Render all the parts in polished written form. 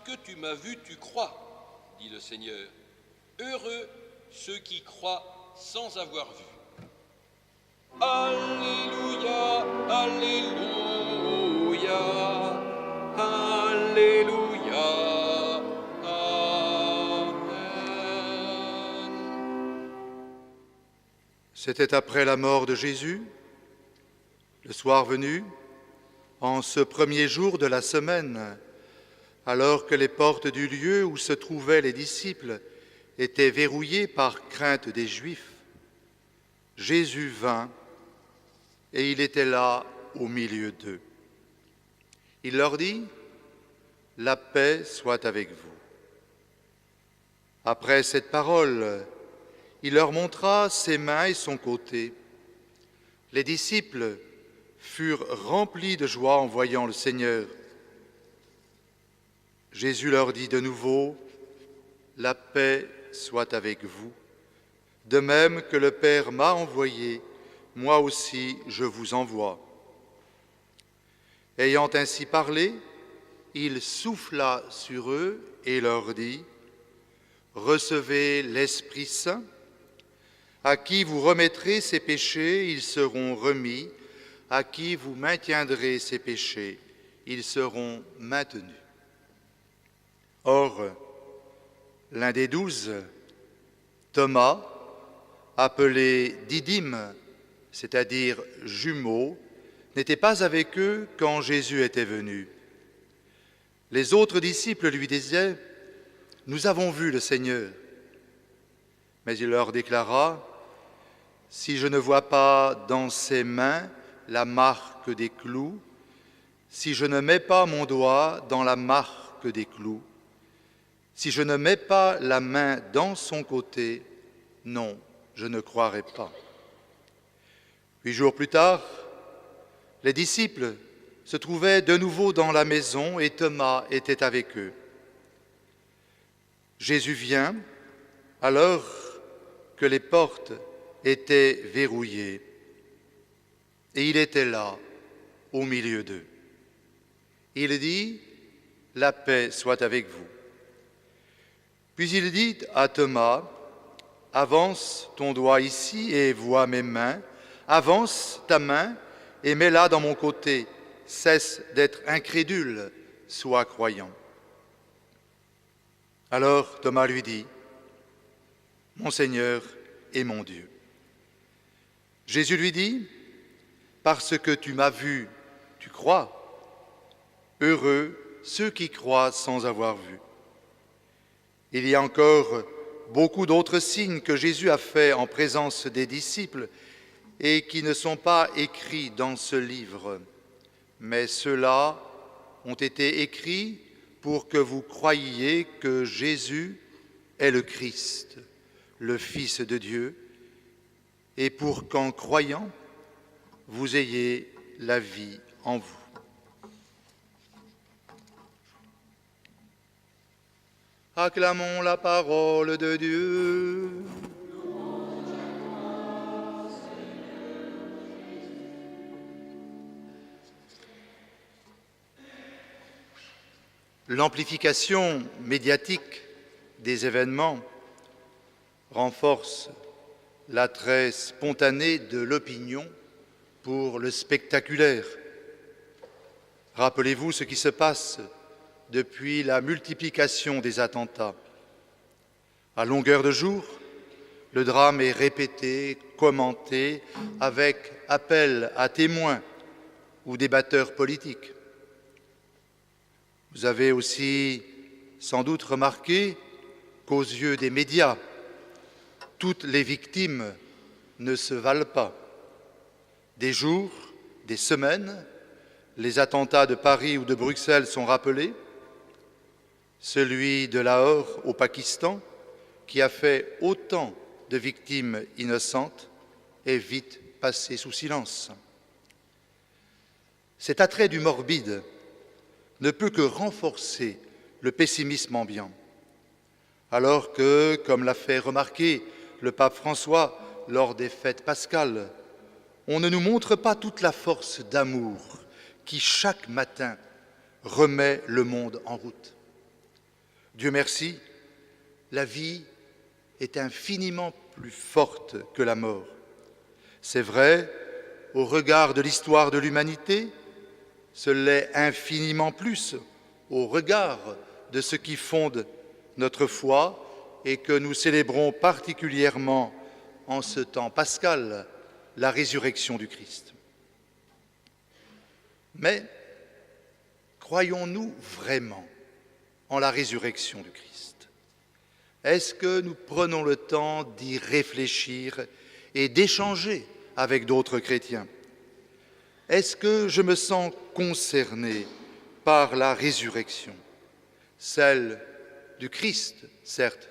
que tu m'as vu, tu crois, dit le Seigneur. Heureux ceux qui croient sans avoir vu. Alléluia, Alléluia, Alléluia, Amen. C'était après la mort de Jésus, le soir venu, en ce premier jour de la semaine, alors que les portes du lieu où se trouvaient les disciples étaient verrouillées par crainte des Juifs, Jésus vint et il était là au milieu d'eux. Il leur dit : « La paix soit avec vous. » Après cette parole, il leur montra ses mains et son côté. Les disciples furent remplis de joie en voyant le Seigneur. Jésus leur dit de nouveau : « La paix soit avec vous. De même que le Père m'a envoyé, moi aussi je vous envoie. » Ayant ainsi parlé, il souffla sur eux et leur dit : « Recevez l'Esprit Saint. À qui vous remettrez ses péchés, ils seront remis. À qui vous maintiendrez ses péchés, ils seront maintenus. » Or, l'un des 12, Thomas, appelé Didyme, c'est-à-dire jumeau, n'était pas avec eux quand Jésus était venu. Les autres disciples lui disaient : « Nous avons vu le Seigneur. » Mais il leur déclara : « Si je ne vois pas dans ses mains la marque des clous, si je ne mets pas mon doigt dans la marque des clous, si je ne mets pas la main dans son côté, non, je ne croirai pas. » 8 jours plus tard, les disciples se trouvaient de nouveau dans la maison et Thomas était avec eux. Jésus vient alors que les portes étaient verrouillées et il était là, au milieu d'eux. Il dit : « La paix soit avec vous. » Puis il dit à Thomas : « Avance ton doigt ici et vois mes mains. Avance ta main et mets-la dans mon côté. Cesse d'être incrédule, sois croyant. » Alors Thomas lui dit : « Mon Seigneur et mon Dieu. » Jésus lui dit : « Parce que tu m'as vu, tu crois. Heureux ceux qui croient sans avoir vu. » Il y a encore beaucoup d'autres signes que Jésus a faits en présence des disciples et qui ne sont pas écrits dans ce livre, mais ceux-là ont été écrits pour que vous croyiez que Jésus est le Christ, le Fils de Dieu, et pour qu'en croyant, vous ayez la vie en vous. Acclamons la parole de Dieu. L'amplification médiatique des événements renforce l'attrait spontané de l'opinion pour le spectaculaire. Rappelez-vous ce qui se passe depuis la multiplication des attentats. À longueur de jour, le drame est répété, commenté, avec appel à témoins ou débatteurs politiques. Vous avez aussi sans doute remarqué qu'aux yeux des médias, toutes les victimes ne se valent pas. Des jours, des semaines, les attentats de Paris ou de Bruxelles sont rappelés. Celui de Lahore au Pakistan, qui a fait autant de victimes innocentes, est vite passé sous silence. Cet attrait du morbide ne peut que renforcer le pessimisme ambiant, alors que, comme l'a fait remarquer le pape François lors des fêtes pascales, on ne nous montre pas toute la force d'amour qui, chaque matin, remet le monde en route. Dieu merci, la vie est infiniment plus forte que la mort. C'est vrai, au regard de l'histoire de l'humanité, ce l'est infiniment plus au regard de ce qui fonde notre foi et que nous célébrons particulièrement en ce temps pascal, la résurrection du Christ. Mais croyons-nous vraiment en la résurrection du Christ? Est-ce que nous prenons le temps d'y réfléchir et d'échanger avec d'autres chrétiens? Est-ce que je me sens concerné par la résurrection, celle du Christ, certes,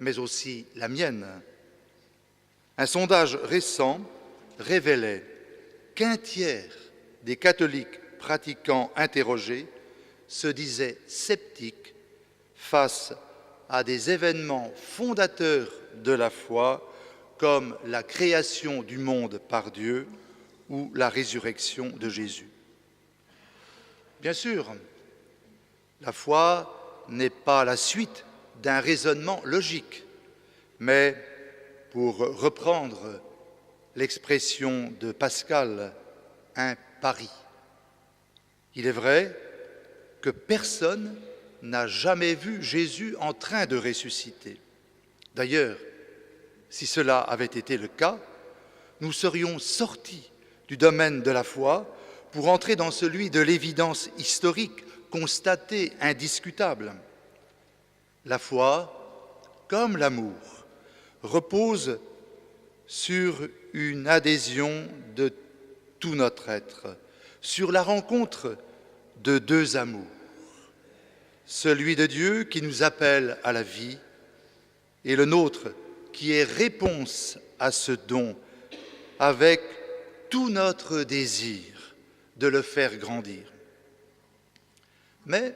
mais aussi la mienne? Un sondage récent révélait qu'un tiers des catholiques pratiquants interrogés se disaient sceptiques face à des événements fondateurs de la foi comme la création du monde par Dieu ou la résurrection de Jésus. Bien sûr, la foi n'est pas la suite d'un raisonnement logique, mais, pour reprendre l'expression de Pascal, un pari. Il est vrai que personne n'a jamais vu Jésus en train de ressusciter. D'ailleurs, si cela avait été le cas, nous serions sortis du domaine de la foi pour entrer dans celui de l'évidence historique, constatée, indiscutable. La foi, comme l'amour, repose sur une adhésion de tout notre être, sur la rencontre de deux amours, celui de Dieu qui nous appelle à la vie et le nôtre qui est réponse à ce don avec tout notre désir de le faire grandir. Mais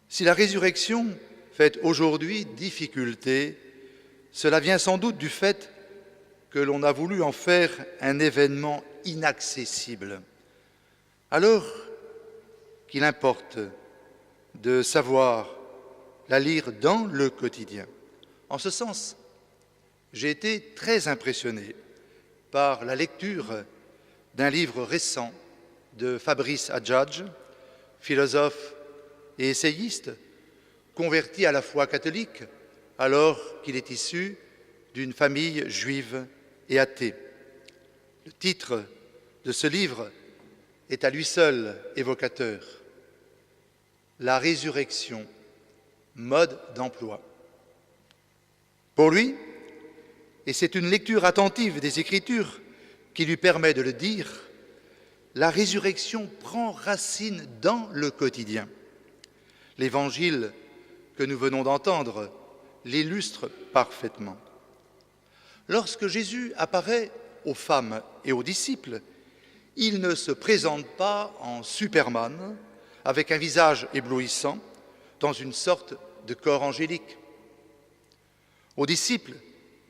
si la résurrection fait aujourd'hui difficulté, cela vient sans doute du fait que l'on a voulu en faire un événement inaccessible, alors qu'il importe de savoir la lire dans le quotidien. En ce sens, j'ai été très impressionné par la lecture d'un livre récent de Fabrice Adjadj, philosophe et essayiste, converti à la foi catholique alors qu'il est issu d'une famille juive et athée. Le titre de ce livre est à lui seul évocateur. La résurrection, mode d'emploi. Pour lui, et c'est une lecture attentive des Écritures qui lui permet de le dire, la résurrection prend racine dans le quotidien. L'évangile que nous venons d'entendre l'illustre parfaitement. Lorsque Jésus apparaît aux femmes et aux disciples, il ne se présente pas en Superman, avec un visage éblouissant, dans une sorte de corps angélique. Aux disciples,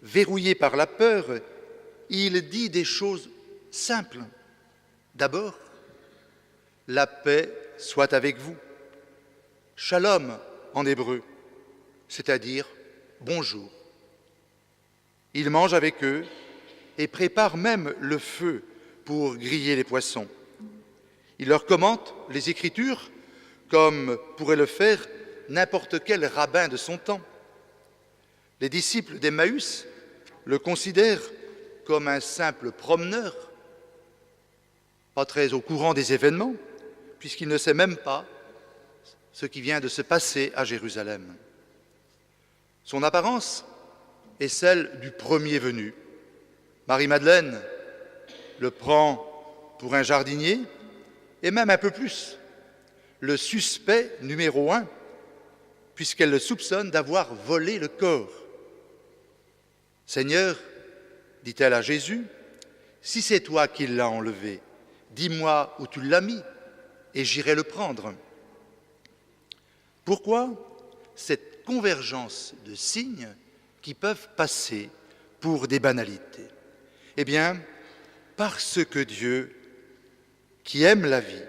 verrouillés par la peur, il dit des choses simples. D'abord, la paix soit avec vous. Shalom en hébreu, c'est-à-dire bonjour. Il mange avec eux et prépare même le feu pour griller les poissons. Il leur commente les Écritures comme pourrait le faire n'importe quel rabbin de son temps. Les disciples d'Emmaüs le considèrent comme un simple promeneur, pas très au courant des événements, puisqu'il ne sait même pas ce qui vient de se passer à Jérusalem. Son apparence est celle du premier venu. Marie-Madeleine le prend pour un jardinier, et même un peu plus, le suspect numéro 1, puisqu'elle le soupçonne d'avoir volé le corps. « Seigneur, dit-elle à Jésus, si c'est toi qui l'as enlevé, dis-moi où tu l'as mis, et j'irai le prendre. » Pourquoi cette convergence de signes qui peuvent passer pour des banalités? Eh bien, parce que Dieu, qui aime la vie,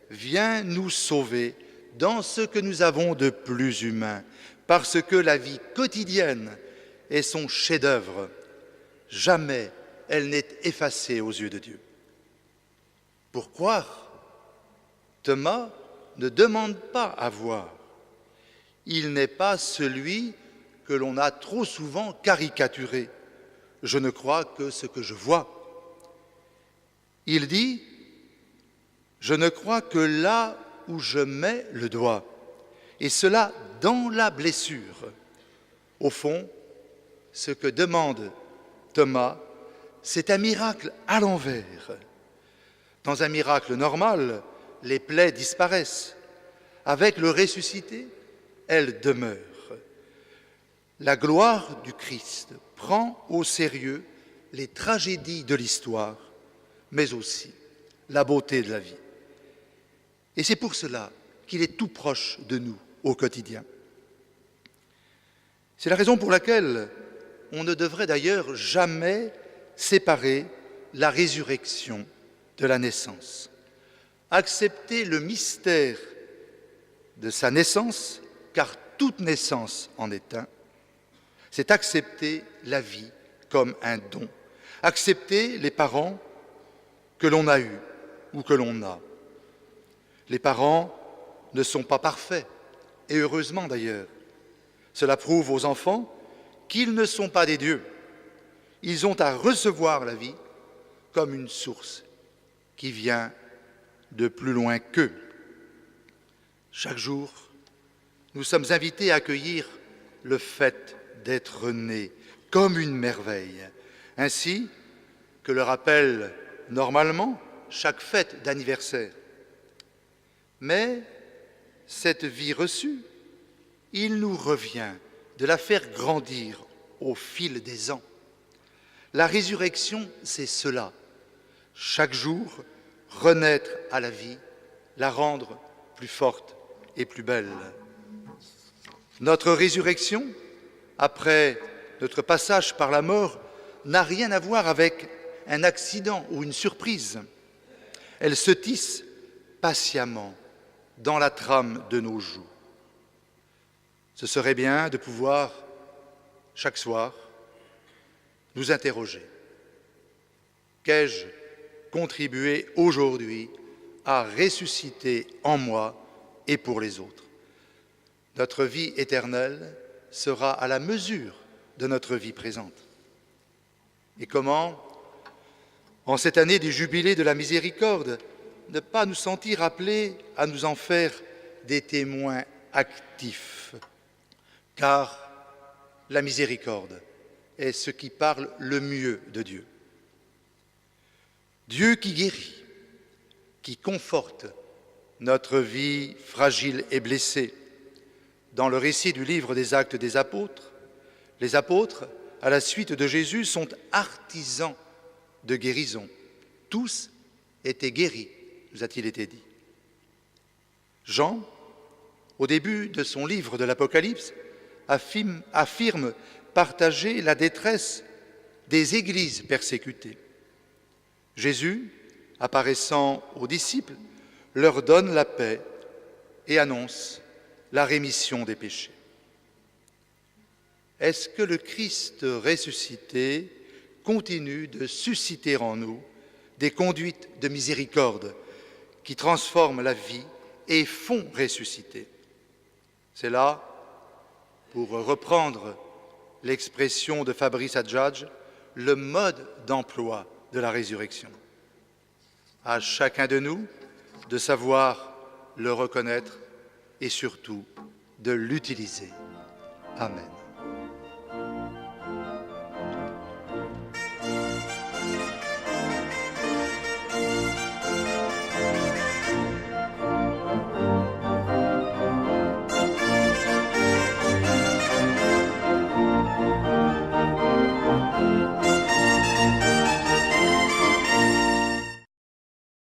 vient nous sauver dans ce que nous avons de plus humain, parce que la vie quotidienne est son chef-d'œuvre. Jamais elle n'est effacée aux yeux de Dieu. Pour croire, Thomas ne demande pas à voir. Il n'est pas celui que l'on a trop souvent caricaturé. Je ne crois que ce que je vois. Il dit, je ne crois que là où je mets le doigt, et cela dans la blessure. Au fond, ce que demande Thomas, c'est un miracle à l'envers. Dans un miracle normal, les plaies disparaissent. Avec le ressuscité, elles demeurent. La gloire du Christ prend au sérieux les tragédies de l'histoire, mais aussi la beauté de la vie. Et c'est pour cela qu'il est tout proche de nous au quotidien. C'est la raison pour laquelle on ne devrait d'ailleurs jamais séparer la résurrection de la naissance. Accepter le mystère de sa naissance, car toute naissance en est un, c'est accepter la vie comme un don, accepter les parents que l'on a eus ou que l'on a. Les parents ne sont pas parfaits, et heureusement d'ailleurs. Cela prouve aux enfants qu'ils ne sont pas des dieux. Ils ont à recevoir la vie comme une source qui vient de plus loin qu'eux. Chaque jour, nous sommes invités à accueillir le fait d'être né comme une merveille, ainsi que le rappelle normalement chaque fête d'anniversaire. Mais cette vie reçue, il nous revient de la faire grandir au fil des ans. La résurrection, c'est cela. Chaque jour, renaître à la vie, la rendre plus forte et plus belle. Notre résurrection, après notre passage par la mort, n'a rien à voir avec un accident ou une surprise. Elle se tisse patiemment dans la trame de nos jours. Ce serait bien de pouvoir, chaque soir, nous interroger. Qu'ai-je contribué aujourd'hui à ressusciter en moi et pour les autres? Notre vie éternelle sera à la mesure de notre vie présente. Et comment, en cette année du jubilé de la miséricorde, ne pas nous sentir appelés à nous en faire des témoins actifs? Car la miséricorde est ce qui parle le mieux de Dieu. Dieu qui guérit, qui conforte notre vie fragile et blessée. Dans le récit du livre des Actes des Apôtres, les apôtres, à la suite de Jésus, sont artisans de guérison. Tous étaient guéris, nous a-t-il été dit. Jean, au début de son livre de l'Apocalypse, affirme partager la détresse des églises persécutées. Jésus, apparaissant aux disciples, leur donne la paix et annonce la rémission des péchés. Est-ce que le Christ ressuscité continue de susciter en nous des conduites de miséricorde qui transforment la vie et font ressusciter? C'est là, pour reprendre l'expression de Fabrice Adjadj, le mode d'emploi de la résurrection. À chacun de nous de savoir le reconnaître et surtout de l'utiliser. Amen.